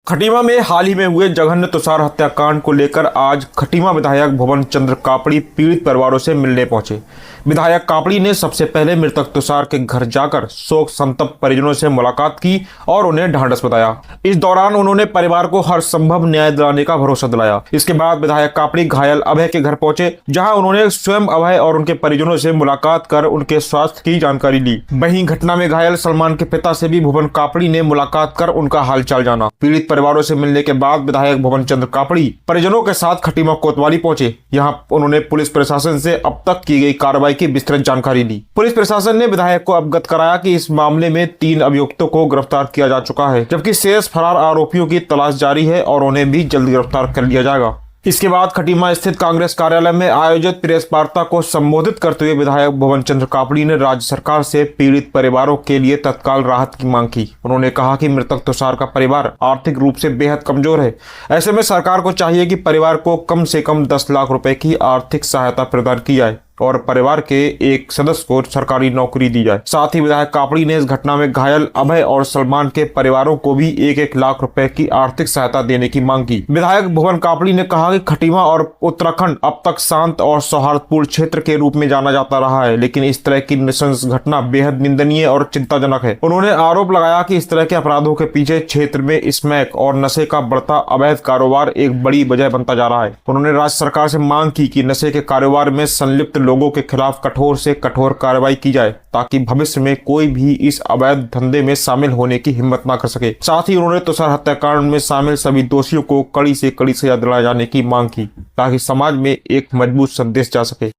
खटीमा में हाल ही में हुए जघन्य तुषार हत्याकांड को लेकर आज खटीमा विधायक भुवन चंद्र कापड़ी पीड़ित परिवारों से मिलने पहुंचे। विधायक कापड़ी ने सबसे पहले मृतक तुषार के घर जाकर शोक संतप्त परिजनों से मुलाकात की और उन्हें ढांढस बताया। इस दौरान उन्होंने परिवार को हर संभव न्याय दिलाने का भरोसा दिलाया। इसके बाद विधायक कापड़ी घायल अभय के घर पहुंचे, जहां उन्होंने स्वयं अभय और उनके परिजनों से मुलाकात कर उनके स्वास्थ्य की जानकारी ली। वहीं घटना में घायल सलमान के पिता से भी भुवन कापड़ी ने मुलाकात कर उनका हालचाल जाना। पीड़ित परिवारों से मिलने के बाद विधायक भुवन चंद्र कापड़ी परिजनों के साथ खटीमा कोतवाली पहुंचे। यहां उन्होंने पुलिस प्रशासन से अब तक की गई कार्रवाई की विस्तृत जानकारी ली। पुलिस प्रशासन ने विधायक को अवगत कराया कि इस मामले में 3 अभियुक्तों को गिरफ्तार किया जा चुका है, जबकि शेष फरार आरोपियों की तलाश जारी है और उन्हें भी जल्द गिरफ्तार कर लिया जाएगा। इसके बाद खटीमा स्थित कांग्रेस कार्यालय में आयोजित प्रेस वार्ता को संबोधित करते हुए विधायक भुवन चंद्र कापड़ी ने राज्य सरकार से पीड़ित परिवारों के लिए तत्काल राहत की मांग की। उन्होंने कहा कि मृतक तुषार का परिवार आर्थिक रूप से बेहद कमजोर है। ऐसे में सरकार को चाहिए कि परिवार को कम से कम 10 लाख रुपए की आर्थिक सहायता प्रदान की जाए और परिवार के एक सदस्य को सरकारी नौकरी दी जाए। साथ ही विधायक कापड़ी ने इस घटना में घायल अभय और सलमान के परिवारों को भी 1-1 लाख रुपए की आर्थिक सहायता देने की मांग की। विधायक भुवन कापड़ी ने कहा कि खटीमा और उत्तराखंड अब तक शांत और सौहार्दपूर्ण क्षेत्र के रूप में जाना जाता रहा है, लेकिन इस तरह की नृशंस घटना बेहद निंदनीय और चिंताजनक है। उन्होंने आरोप लगाया कि इस तरह के अपराधों के पीछे क्षेत्र में स्मैक और नशे का बढ़ता अवैध कारोबार एक बड़ी वजह बनता जा रहा है। उन्होंने राज्य सरकार से मांग की कि नशे के कारोबार में संलिप्त लोगों के खिलाफ कठोर से कठोर कार्रवाई की जाए, ताकि भविष्य में कोई भी इस अवैध धंधे में शामिल होने की हिम्मत न कर सके। साथ ही उन्होंने तुषार हत्याकांड में शामिल सभी दोषियों को कड़ी से कड़ी सजा दिलाए जाने की मांग की, ताकि समाज में एक मजबूत संदेश जा सके।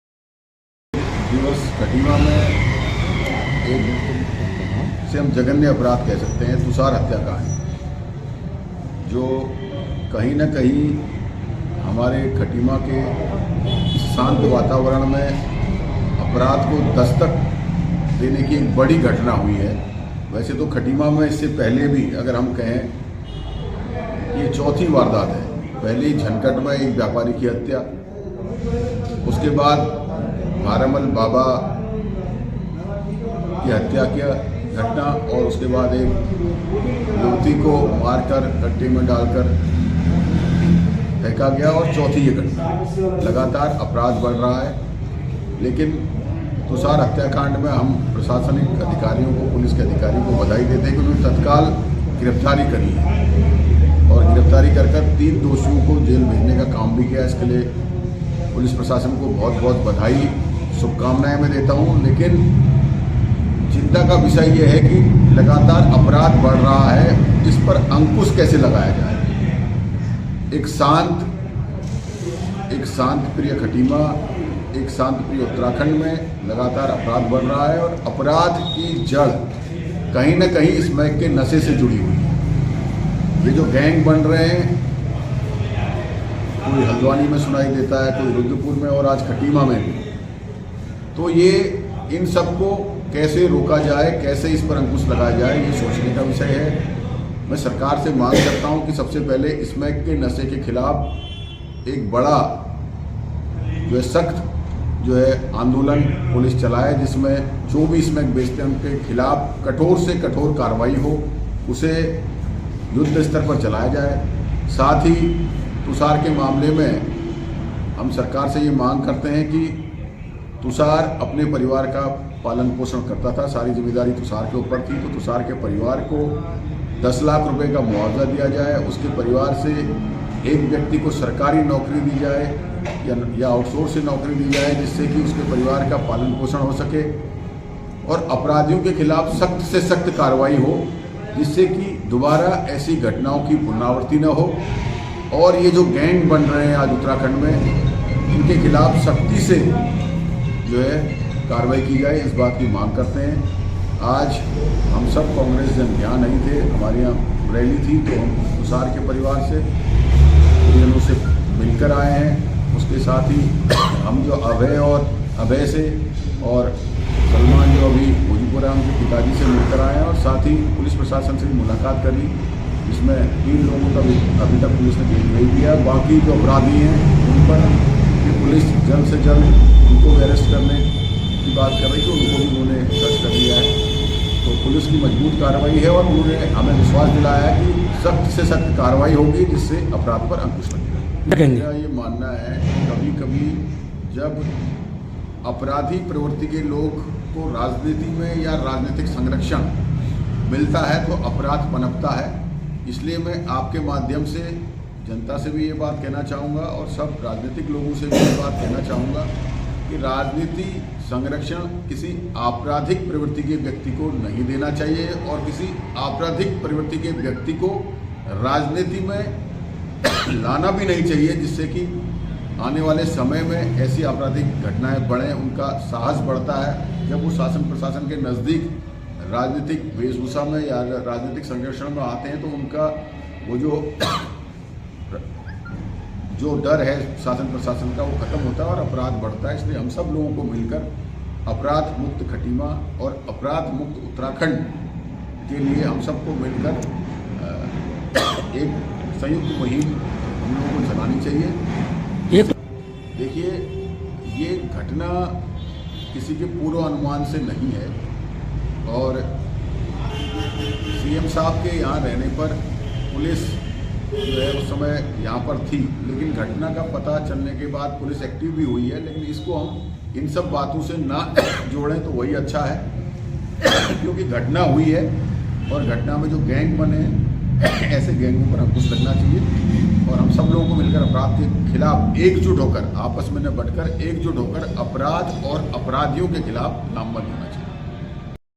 दिवस खटीमा में एक से हम जघन्य अपराध कह सकते हैं, तुषार हत्याकांड, जो कहीं न कहीं हमारे खटीमा के शांत वातावरण में अपराध को दस्तक देने की एक बड़ी घटना हुई है। वैसे तो खटीमा में इससे पहले भी अगर हम कहें, ये चौथी वारदात है। पहले झनकट में एक व्यापारी की हत्या, उसके बाद भारमल बाबा की हत्या की घटना, और उसके बाद एक युवती को मारकर गड्ढे में डालकर फेंका गया, और चौथी ये घटना। लगातार अपराध बढ़ रहा है, लेकिन तुषार हत्याकांड में हम प्रशासनिक अधिकारियों को, पुलिस के अधिकारियों को बधाई देते हैं कि उन्होंने तत्काल गिरफ्तारी करी है और गिरफ्तारी कर 3 दोषियों को जेल भेजने का काम भी किया। इसके लिए पुलिस प्रशासन को बहुत बहुत बधाई, शुभकामनाएं मैं देता हूं। लेकिन चिंता का विषय ये है कि लगातार अपराध बढ़ रहा है, इस पर अंकुश कैसे लगाया जाए। एक शांत प्रिय खटीमा, एक शांत प्रिय उत्तराखंड में लगातार अपराध बढ़ रहा है, और अपराध की जड़ कहीं न कहीं स्मैक के नशे से जुड़ी हुई है। ये जो गैंग बन रहे हैं, कोई हल्द्वानी में सुनाई देता है, कोई रुद्रपुर में, और आज खटीमा में भी, तो ये इन सबको कैसे रोका जाए, कैसे इस पर अंकुश लगाया जाए, ये सोचने का विषय है। मैं सरकार से मांग करता हूं कि सबसे पहले स्मैक के नशे के खिलाफ एक बड़ा जो है सख्त जो है आंदोलन पुलिस चलाए, जिसमें जो भी स्मैक बेचते हैं उनके खिलाफ कठोर से कठोर कार्रवाई हो, उसे युद्ध स्तर पर चलाया जाए। साथ ही तुषार के मामले में हम सरकार से ये मांग करते हैं कि तुषार अपने परिवार का पालन पोषण करता था, सारी जिम्मेदारी तुषार के ऊपर थी, तो तुषार के परिवार को 10 लाख रुपए का मुआवजा दिया जाए। उसके परिवार से एक व्यक्ति को सरकारी नौकरी दी जाए या आउटसोर्स से नौकरी दी जाए, जिससे कि उसके परिवार का पालन पोषण हो सके, और अपराधियों के खिलाफ सख्त से सख्त कार्रवाई हो, जिससे कि दोबारा ऐसी घटनाओं की पुनरावृत्ति न हो। और ये जो गैंग बन रहे हैं आज उत्तराखंड में, इनके खिलाफ सख्ती से जो है कार्रवाई की जाए, इस बात की मांग करते हैं। आज हम सब कांग्रेस जन यहाँ नहीं थे, हमारे यहाँ रैली थी, तो हम तुषार के परिवार से, परिजनों से मिलकर आए हैं। उसके साथ ही हम जो अभय से और सलमान जो अभी भोजपुरा उनके पिताजी से मिलकर आए हैं, और साथ ही पुलिस प्रशासन से भी मुलाकात करी, जिसमें 3 लोगों का अभी तक पुलिस ने जेल नहीं दिया। बाकी जो अपराधी हैं उन पर पुलिस जल्द से जल्द उनको अरेस्ट करने की बात कर रही थी, उनको भी उन्होंने अरेस्ट कर लिया है। तो पुलिस की मजबूत कार्रवाई है और उन्होंने हमें विश्वास दिलाया है कि सख्त से सख्त कार्रवाई होगी जिससे अपराध पर अंकुश लगेगा। मेरा ये मानना है कि कभी कभी जब अपराधी प्रवृत्ति के लोग को राजनीति में या राजनीतिक संरक्षण मिलता है तो अपराध पनपता है। इसलिए मैं आपके माध्यम से जनता से भी ये बात कहना चाहूँगा और सब राजनीतिक लोगों से भी ये बात कहना चाहूँगा कि राजनीति संरक्षण किसी आपराधिक प्रवृत्ति के व्यक्ति को नहीं देना चाहिए और किसी आपराधिक प्रवृत्ति के व्यक्ति को राजनीति में लाना भी नहीं चाहिए, जिससे कि आने वाले समय में ऐसी आपराधिक घटनाएं बढ़ें। उनका साहस बढ़ता है जब वो शासन प्रशासन के नज़दीक राजनीतिक वेशभूषा में या राजनीतिक संरक्षण में आते हैं, तो उनका वो जो डर है शासन प्रशासन का वो खत्म होता है और अपराध बढ़ता है। इसलिए हम सब लोगों को मिलकर अपराध मुक्त खटीमा और अपराध मुक्त उत्तराखंड के लिए हम सबको मिलकर एक संयुक्त मुहिम हम लोगों को चलानी चाहिए। देखिए, ये घटना किसी के पूर्व अनुमान से नहीं है और सीएम साहब के यहाँ रहने पर पुलिस जो है उस समय यहाँ पर थी, लेकिन घटना का पता चलने के बाद पुलिस एक्टिव भी हुई है। लेकिन इसको हम इन सब बातों से ना जोड़ें तो वही अच्छा है, क्योंकि घटना हुई है और घटना में जो गैंग बने ऐसे गैंगों पर अंकुश लगना चाहिए और हम सब लोगों को मिलकर अपराध के खिलाफ एकजुट होकर, आपस में न बढ़कर एकजुट होकर अपराध और अपराधियों के खिलाफ नामबंद होना चाहिए।